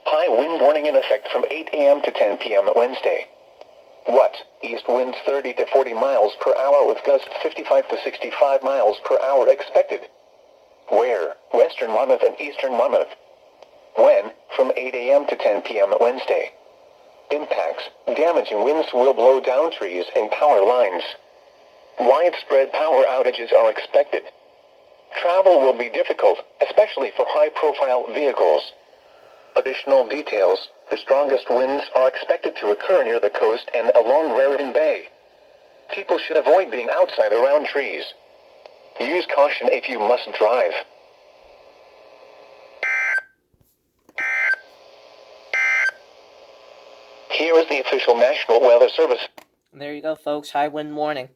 High wind warning in effect from 8 a.m. to 10 p.m. Wednesday. What? East winds 30 to 40 miles per hour with gusts 55 to 65 miles per hour expected. Where? Western Monmouth and Eastern Monmouth. When? From 8 a.m. to 10 p.m. Wednesday. Impacts: damaging winds will blow down trees and power lines. Widespread power outages are expected. Travel will be difficult, especially for high-profile vehicles. Additional details: the strongest winds are expected to occur near the coast and along Raritan Bay. People should avoid being outside around trees. Use caution if you must drive. Here is the official National Weather Service. There you go, folks. High wind warning.